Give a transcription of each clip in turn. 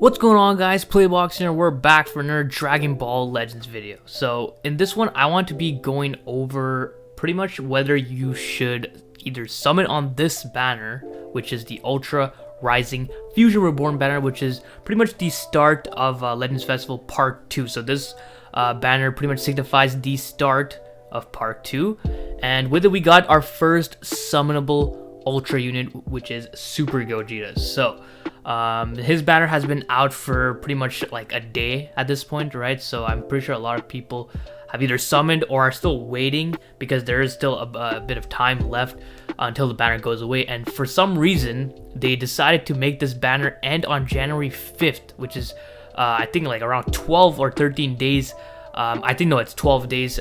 What's going on, guys? PlayBox here. We're back for another Dragon Ball Legends video. So in this one, I want to be going over pretty much whether you should either summon on this banner, which is the Ultra Rising Fusion Reborn banner, which is pretty much the start of Legends Festival Part 2. So this banner pretty much signifies the start of Part 2. And with it, we got our first summonable Ultra unit, which is Super Gogeta. So his banner has been out for pretty much like a day at this point, right? So I'm pretty sure a lot of people have either summoned or are still waiting because there is still a bit of time left until the banner goes away. And for some reason, they decided to make this banner end on January 5th, which is I think like around 12 or 13 days. I think, no, it's 12 days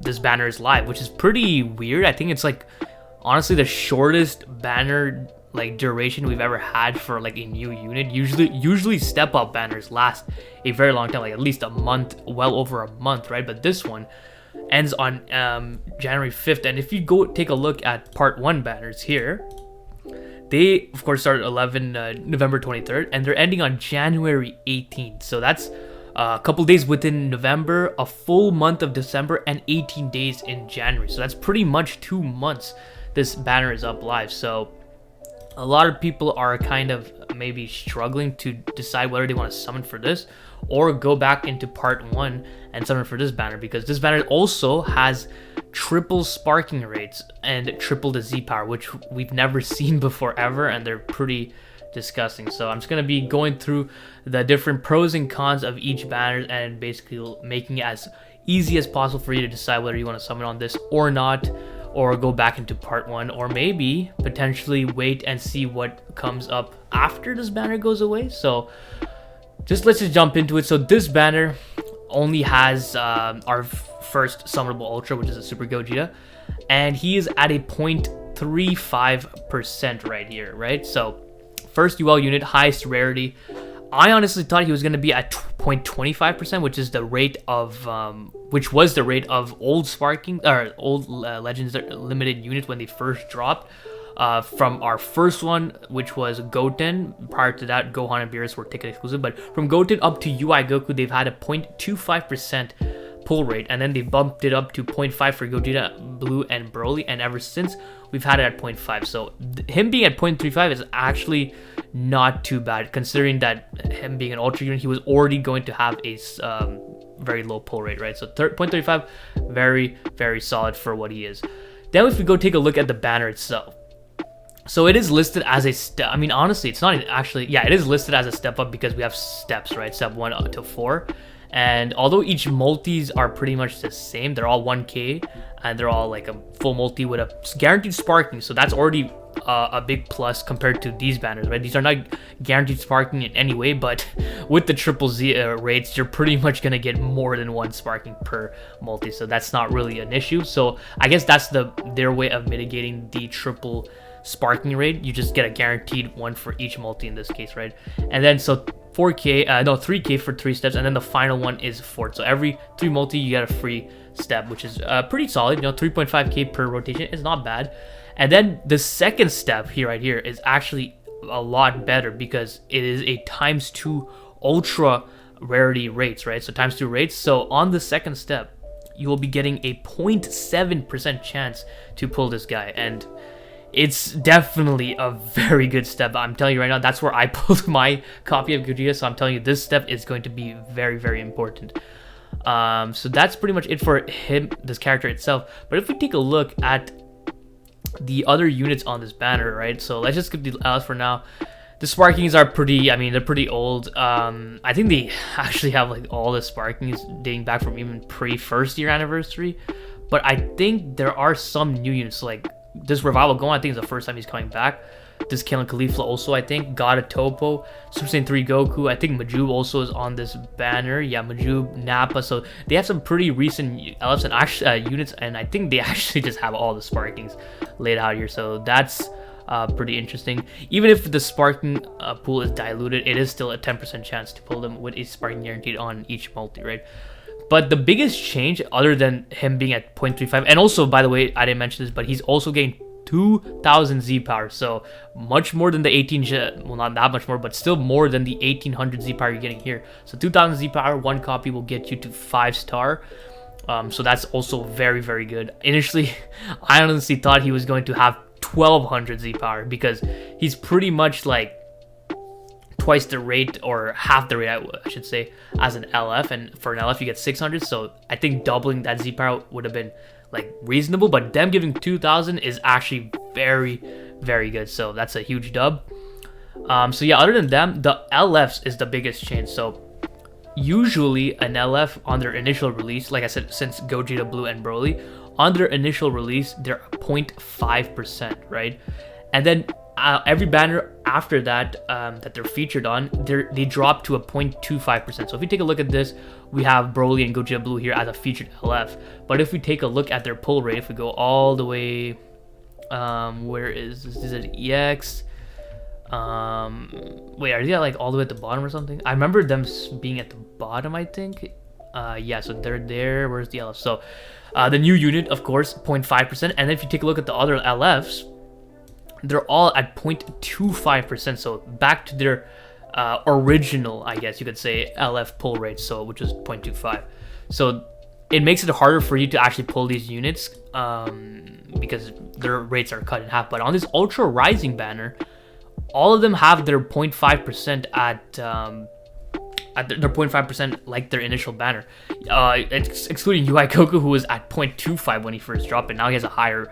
this banner is live, which is pretty weird. I think it's like honestly the shortest banner like duration we've ever had for like a new unit. Usually step up banners last a very long time, like at least a month, well over a month, right? But this one ends on January 5th. And if you go take a look at part 1 banners here, they of course started November 23rd and they're ending on January 18th. So that's a couple days within November, a full month of December, and 18 days in January. So that's pretty much 2 months this banner is up live. So a lot of people are kind of maybe struggling to decide whether they want to summon for this or go back into part 1 and summon for this banner, because this banner also has triple sparking rates and triple the Z power, which we've never seen before ever, and they're pretty disgusting. So I'm just going to be going through the different pros and cons of each banner and basically making it as easy as possible for you to decide whether you want to summon on this or not, or go back into part 1, or maybe potentially wait and see what comes up after this banner goes away. So let's just jump into it. So this banner only has our first summonable Ultra, which is a Super Gogeta, and he is at a 0.35% right here, right? So first UL unit, highest rarity. I honestly thought he was going to be at 0.25%, which is the rate of which was the rate of old sparking or old Legends limited units when they first dropped. From our first one, which was Goten. Prior to that, Gohan and Beerus were ticket exclusive, but from Goten up to UI Goku, they've had a 0.25% pull rate, and then they bumped it up to 0.5 for Gogeta, Blue, and Broly, and ever since we've had it at 0.5. So him being at 0.35 is actually not too bad, considering that him being an Ultra unit, he was already going to have a very low pull rate, right? So 0.35, very, very solid for what he is. Then if we go take a look at the banner itself, so it is listed as a step. I mean, honestly, it's not actually, yeah, it is listed as a step up because we have steps, right? Step 1 up to 4. And although each multis are pretty much the same, they're all 1k and they're all like a full multi with a guaranteed sparking. So that's already a big plus compared to these banners, right? These are not guaranteed sparking in any way, but with the triple Z rates, you're pretty much going to get more than 1 sparking per multi. So that's not really an issue. So I guess that's their way of mitigating the triple sparking rate. You just get a guaranteed 1 for each multi in this case, right? And then so 3k for 3 steps, and then the final one is 4. So every 3 multi you get a free step, which is pretty solid. 3.5k per rotation is not bad. And then the second step here, right here, is actually a lot better because it is a ×2 ultra rarity rates, right? So ×2 rates. So on the second step, you will be getting a 0.7% chance to pull this guy, and it's definitely a very good step. I'm telling you right now, that's where I pulled my copy of Gogeta, so I'm telling you this step is going to be very, very important. So that's pretty much it for him, this character itself. But if we take a look at the other units on this banner, right? So let's just skip the LS for now. The sparkings are pretty, I mean, they're pretty old. I think they actually have like all the sparkings dating back from even pre-first year anniversary. But I think there are some new units, like this Revival Gohan, I think is the first time he's coming back. This Killing Caulifla also, I think. God of Topo, Super Saiyan 3 Goku. I think Majube also is on this banner. Yeah, Majube, Nappa. So they have some pretty recent LFs and units, and I think they actually just have all the sparkings laid out here. So that's pretty interesting. Even if the sparking pool is diluted, it is still a 10% chance to pull them with a sparking guaranteed on each multi, right? But the biggest change, other than him being at 0.35, and also, by the way, I didn't mention this, but he's also getting 2000 Z power, so much more than the 18, well, not that much more, but still more than the 1800 Z power you're getting here. So 2000 Z power, one copy will get you to 5-star. So that's also very, very good. Initially, I honestly thought he was going to have 1200 Z power, because he's pretty much like twice the rate, or half the rate, I should say, as an LF. And for an LF, you get 600. So I think doubling that Z power would have been like reasonable, but them giving 2000 is actually very, very good. So that's a huge dub. So yeah, other than them, the LFs is the biggest change. So usually an LF on their initial release, like I said, since Gogeta, Blue, and Broly, on their initial release, they're 0.5%, right? And then every banner after that that they're featured on, they drop to a 0.25%. So if you take a look at this, we have Broly and Gogeta Blue here as a featured LF. But if we take a look at their pull rate, if we go all the way, where is this? Is it EX? Wait, are they like all the way at the bottom or something? I remember them being at the bottom, I think. Yeah, so they're there. Where's the LF? So the new unit, of course, 0.5%. And then if you take a look at the other LFs, they're all at 0.25%. So back to their original, I guess you could say, LF pull rate, so which is 0.25. So it makes it harder for you to actually pull these units because their rates are cut in half. But on this Ultra Rising banner, all of them have their 0.5% at their 0.5% like their initial banner, excluding UI Goku, who was at 0.25 when he first dropped it. Now he has a higher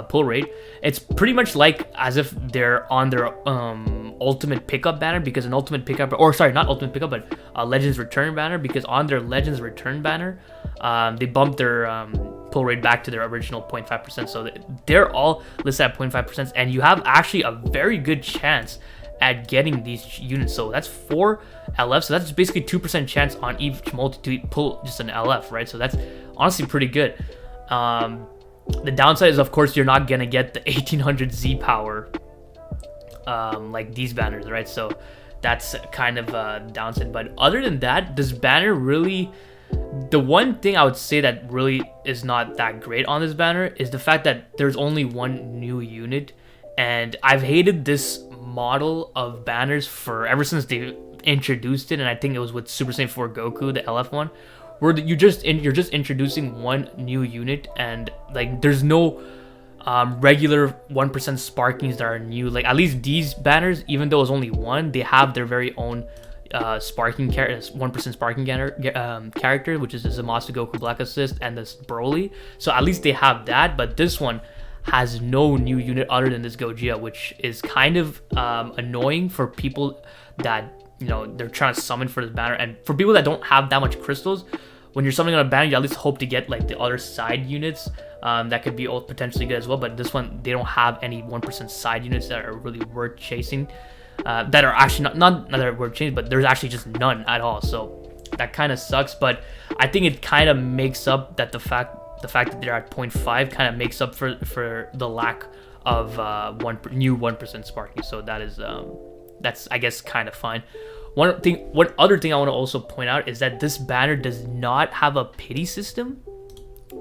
pull rate. It's pretty much like as if they're on their ultimate pickup banner, because an ultimate pickup, or sorry, not ultimate pickup, but Legends Return banner, because on their Legends Return banner, they bumped their pull rate back to their original 0.5%. So they're all listed at 0.5%, and you have actually a very good chance at getting these units. So that's 4 LF, so that's basically 2% chance on each multi to pull just an LF, right? So that's honestly pretty good. The downside is, of course, you're not gonna get the 1800 Z power like these banners, right? So that's kind of a downside. But other than that, this banner really, the one thing I would say that really is not that great on this banner is the fact that there's only one new unit. And I've hated this model of banners for ever since they introduced it, and I think it was with Super Saiyan 4 Goku, the LF one, where you're just introducing one new unit, and like there's no regular 1% sparkings that are new. Like at least these banners, even though it's only one, they have their very own sparking character, 1% sparking character, which is the Zamasu Goku Black Assist and this Broly. So at least they have that, but this one has no new unit other than this Gogeta, which is kind of annoying for people that, you know, they're trying to summon for this banner. And for people that don't have that much crystals, when you're summoning on a banner, you at least hope to get like the other side units that could be potentially good as well. But this one, they don't have any 1% side units that are really worth chasing, that are actually not that are worth chasing, but there's actually just none at all. So that kind of sucks. But I think it kind of makes up that the fact that they're at 0.5 kind of makes up for the lack of new 1% sparking. So that is that's, I guess, kind of fine. One other thing I want to also point out is that this banner does not have a pity system.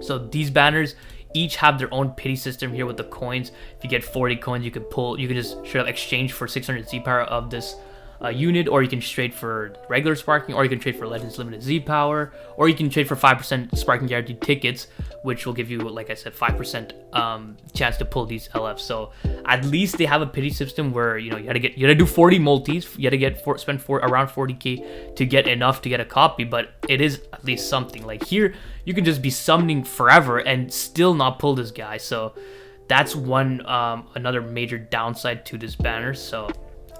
So these banners each have their own pity system here with the coins. If you get 40 coins, you can just straight up exchange for 600 Z power of this unit, or you can trade for regular sparking, or you can trade for Legends Limited Z power, or you can trade for 5% sparking guaranteed tickets, which will give you, like I said, 5% chance to pull these LFs. So at least they have a pity system where, you know, you gotta do 40 multis, you gotta spend around 40k to get enough to get a copy, but it is at least something. Like here, you can just be summoning forever and still not pull this guy. So that's one another major downside to this banner. So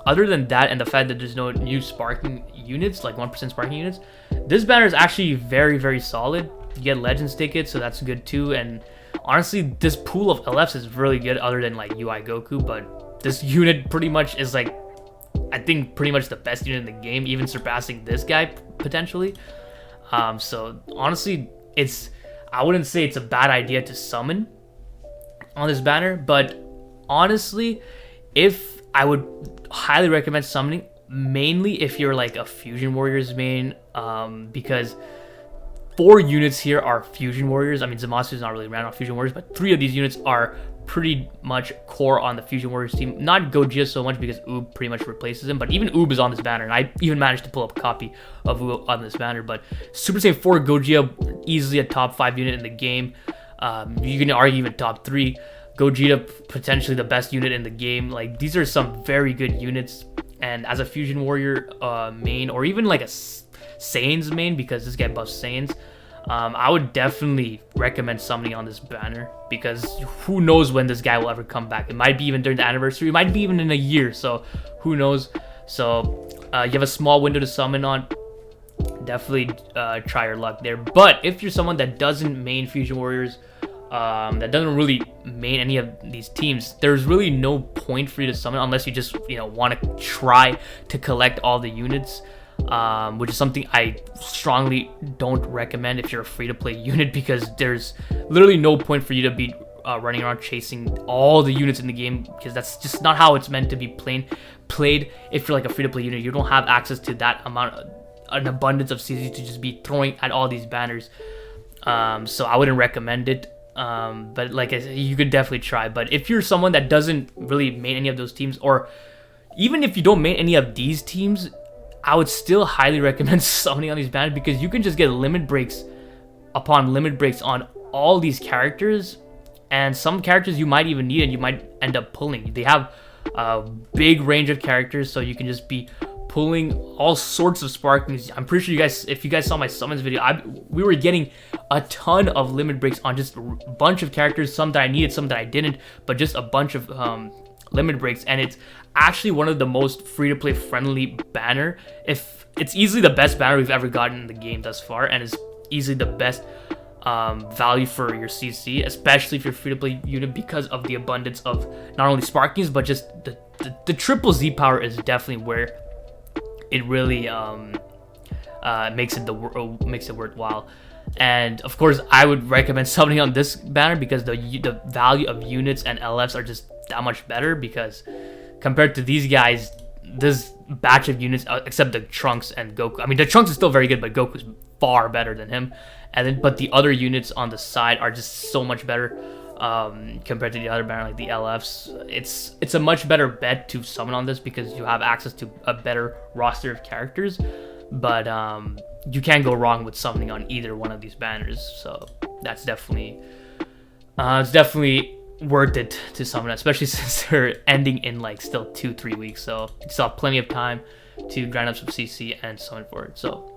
other than that, and the fact that there's no new sparking units, like 1% sparking units, this banner is actually very, very solid. You get Legends tickets, so that's good too. And honestly, this pool of LFs is really good, other than like UI Goku. But this unit pretty much is like, I think, pretty much the best unit in the game, even surpassing this guy potentially. So honestly, I wouldn't say it's a bad idea to summon on this banner, but honestly, if I would highly recommend summoning, mainly if you're like a Fusion Warriors main, because 4 units here are Fusion Warriors. I mean, Zamasu is not really ran on Fusion Warriors, but 3 of these units are pretty much core on the Fusion Warriors team. Not Gogeta so much because Oob pretty much replaces him, but even Oob is on this banner, and I even managed to pull up a copy of Oob on this banner. But Super Saiyan 4 Gogeta, easily a top 5 unit in the game. You can argue even top 3. Gogeta, potentially the best unit in the game. Like, these are some very good units, and as a Fusion Warrior main, or even like a Saiyan's main, because this guy buffs Saiyans, I would definitely recommend summoning on this banner, because who knows when this guy will ever come back. It might be even during the anniversary, it might be even in a year, so who knows. So you have a small window to summon on. Definitely try your luck there. But if you're someone that doesn't main Fusion Warriors, that doesn't really main any of these teams, there's really no point for you to summon unless you just, you know, want to try to collect all the units, which is something I strongly don't recommend if you're a free-to-play unit, because there's literally no point for you to be running around chasing all the units in the game, because that's just not how it's meant to be played. If you're like a free-to-play unit, you don't have access to that amount, an abundance of CC to just be throwing at all these banners. So I wouldn't recommend it. But like I said, you could definitely try. But if you're someone that doesn't really main any of those teams, or even if you don't main any of these teams, I would still highly recommend summoning on these banners, because you can just get limit breaks upon limit breaks on all these characters, and some characters you might even need and you might end up pulling. They have a big range of characters, so you can just be pulling all sorts of sparklings. I'm pretty sure you guys, if you guys saw my summons video, we were getting a ton of limit breaks on just a bunch of characters, some that I needed, some that I didn't, but just a bunch of limit breaks. And it's actually one of the most free-to-play friendly banner. If it's easily the best banner we've ever gotten in the game thus far, and is easily the best value for your CC, especially if you're free-to-play unit, because of the abundance of not only sparklings, but just the triple Z power is definitely where it really makes it worthwhile. And of course, I would recommend summoning on this banner, because the value of units and LFs are just that much better, because compared to these guys, this batch of units, except the Trunks and Goku, I mean, the Trunks is still very good, but Goku's far better than him. And then, but the other units on the side are just so much better compared to the other banner, like the LFs. It's a much better bet to summon on this, because you have access to a better roster of characters. But you can't go wrong with summoning on either one of these banners. So that's definitely it's definitely worth it to summon, especially since they're ending in like still 2-3 weeks. So you still have plenty of time to grind up some CC and summon for it. So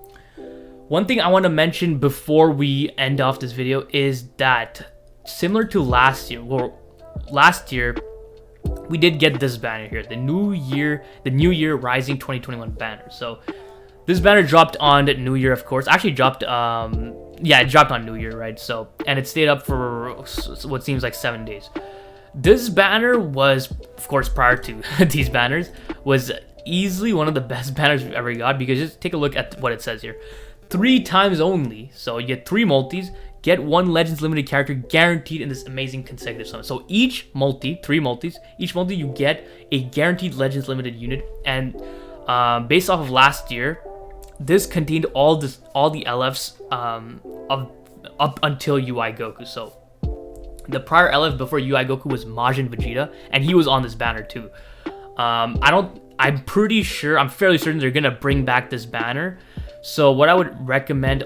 one thing I want to mention before we end off this video is that, similar to last year, we did get this banner here, the New Year Rising 2021 banner. So this banner dropped on New Year, of course. Actually dropped, yeah, it dropped on New Year, right? So, and it stayed up for what seems like 7 days. This banner was, of course, prior to these banners, was easily one of the best banners we've ever got, because just take a look at what it says here. 3 times only. So you get 3 multis, get 1 Legends Limited character guaranteed in this amazing consecutive summon. So each multi, 3 multis, each multi you get a guaranteed Legends Limited unit. And based off of last year, this contained all the LFs up until UI Goku. So the prior LF before UI Goku was Vegeta, and he was on this banner too. I'm fairly certain they're gonna bring back this banner. So what I would recommend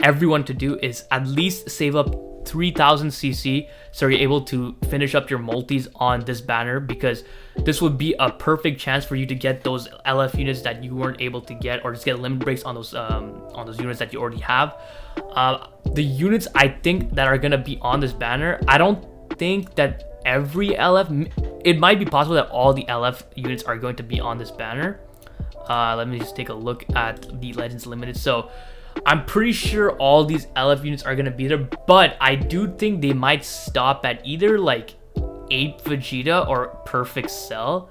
everyone to do is at least save up 3000 CC so you're able to finish up your multis on this banner, because this would be a perfect chance for you to get those LF units that you weren't able to get, or just get limit breaks on those units that you already have. The units I think that are gonna be on this banner, I don't think that every LF, it might be possible that all the LF units are going to be on this banner. Let me just take a look at the Legends Limited. So I'm pretty sure all these LF units are gonna be there, but I do think they might stop at either like 8 Vegeta or Perfect Cell.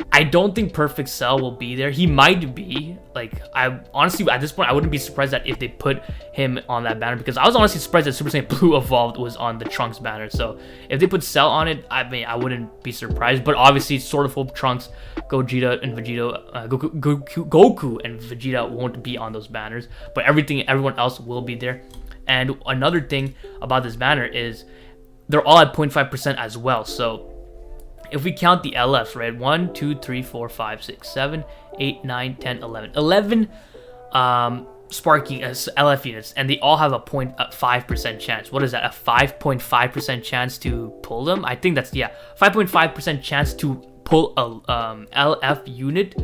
I don't think Perfect Cell will be there. He might be. Like, I honestly, at this point, I wouldn't be surprised that if they put him on that banner, because I was honestly surprised that Super Saiyan Blue Evolved was on the Trunks banner. So if they put Cell on it, I mean, I wouldn't be surprised. But obviously, Sword of Hope, Trunks, Gogeta, and Vegeta, Goku and Vegeta won't be on those banners. But everyone else will be there. And another thing about this banner is, they're all at 0.5% as well. So if we count the LFs, right, 1 2 3 4 5 6 7 8 9 10 11 sparking as LF units, and they all have a 0.5% chance. What is that? A 5.5% chance to pull them? I think that's, yeah, 5.5% chance to pull a LF unit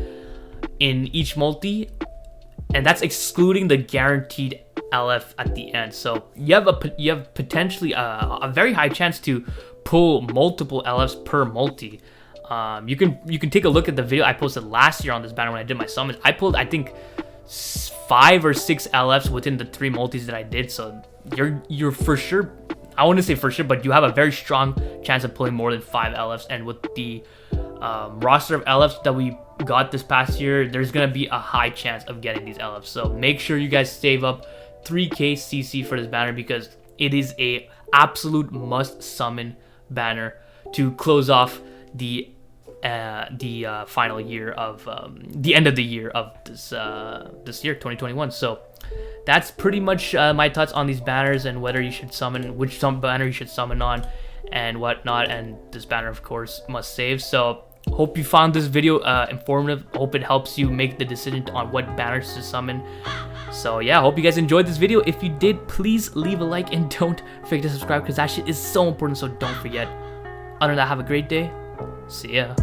in each multi, and that's excluding the guaranteed LF at the end. So you have potentially a very high chance to pull multiple LFs per multi. You can take a look at the video I posted last year on this banner when I did my summons. I pulled, I think, 5 or 6 LFs within the 3 multis that I did. So you're for sure, I wouldn't say for sure, but you have a very strong chance of pulling more than 5 LFs. And with the roster of LFs that we got this past year, there's gonna be a high chance of getting these LFs. So make sure you guys save up 3k CC for this banner, because it is a absolute must summon banner to close off the final year of the end of the year of this year 2021. So that's pretty much my thoughts on these banners and whether you should summon, which banner you should summon on and whatnot. And this banner, of course, must save. So hope you found this video informative. Hope it helps you make the decision on what banners to summon. So yeah, hope you guys enjoyed this video. If you did, please leave a like and don't forget to subscribe, because that shit is so important, so don't forget. Other than that, have a great day. See ya.